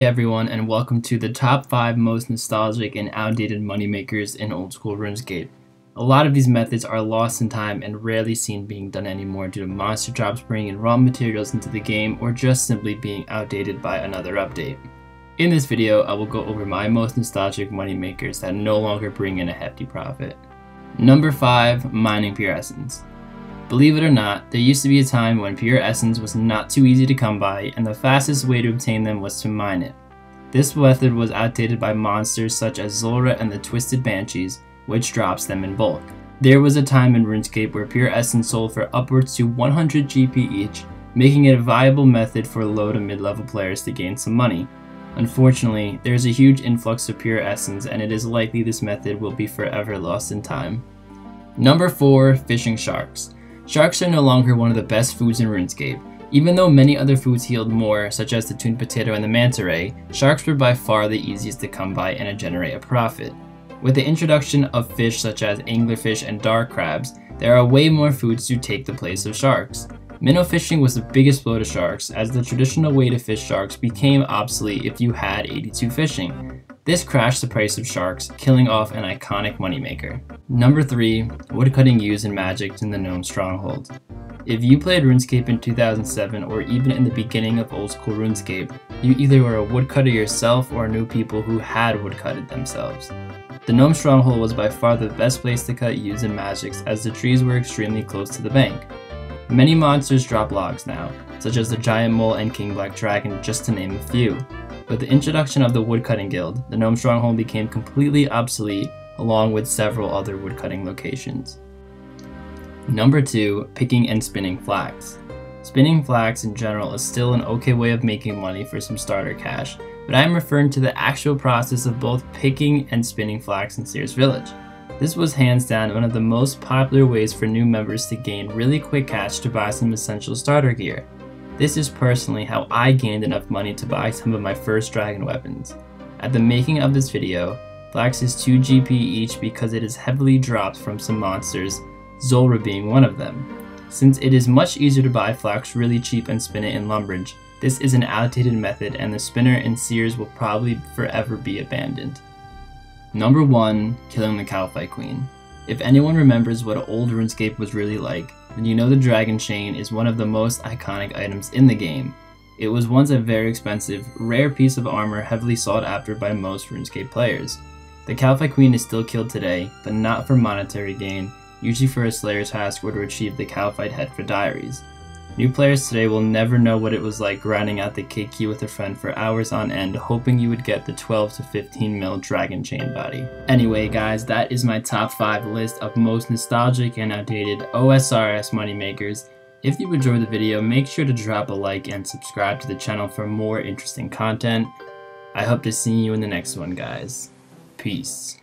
Hey everyone, and welcome to the top 5 most nostalgic and outdated moneymakers in old school RuneScape. A lot of these methods are lost in time and rarely seen being done anymore due to monster drops bringing in raw materials into the game or just simply being outdated by another update. In this video, I will go over my most nostalgic moneymakers that no longer bring in a hefty profit. Number 5. Mining Pure Essence. Believe it or not, there used to be a time when pure essence was not too easy to come by and the fastest way to obtain them was to mine it. This method was outdated by monsters such as Zulrah and the Twisted Banshees, which drops them in bulk. There was a time in RuneScape where pure essence sold for upwards to 100 GP each, making it a viable method for low to mid-level players to gain some money. Unfortunately, there is a huge influx of pure essence and it is likely this method will be forever lost in time. Number 4. Fishing Sharks. Sharks are no longer one of the best foods in RuneScape. Even though many other foods healed more, such as the tuned potato and the manta ray, sharks were by far the easiest to come by and to generate a profit. With the introduction of fish such as anglerfish and dark crabs, there are way more foods to take the place of sharks. Minnow fishing was the biggest blow to sharks, as the traditional way to fish sharks became obsolete if you had 82 fishing. This crashed the price of sharks, killing off an iconic moneymaker. Number 3. Woodcutting used in magic in the Gnome Stronghold. If you played RuneScape in 2007 or even in the beginning of old school RuneScape, you either were a woodcutter yourself or knew people who had woodcutted themselves. The Gnome Stronghold was by far the best place to cut used in magics, as the trees were extremely close to the bank. Many monsters drop logs now, such as the Giant Mole and King Black Dragon, just to name a few. With the introduction of the Woodcutting Guild, the Gnome Stronghold became completely obsolete, along with several other woodcutting locations. Number 2. Picking and spinning flax. Spinning flax in general is still an okay way of making money for some starter cash, but I am referring to the actual process of both picking and spinning flax in Seers Village. This was hands down one of the most popular ways for new members to gain really quick cash to buy some essential starter gear. This is personally how I gained enough money to buy some of my first dragon weapons. At the making of this video, flax is 2 GP each because it is heavily dropped from some monsters, Zulrah being one of them. Since it is much easier to buy flax really cheap and spin it in Lumbridge, this is an outdated method and the spinner in Seers will probably forever be abandoned. Number 1. Killing the Kalphite Queen. If anyone remembers what old RuneScape was really like, then you know the dragon chain is one of the most iconic items in the game. It was once a very expensive, rare piece of armor heavily sought after by most RuneScape players. The Kalphite Queen is still killed today, but not for monetary gain, usually for a Slayer task or to achieve the Kalphite head for diaries. New players today will never know what it was like grinding out the cake queue with a friend for hours on end hoping you would get the 12 to 15 mil dragon chain body. Anyway guys, that is my top 5 list of most nostalgic and outdated OSRS moneymakers. If you enjoyed the video, make sure to drop a like and subscribe to the channel for more interesting content. I hope to see you in the next one guys. Peace.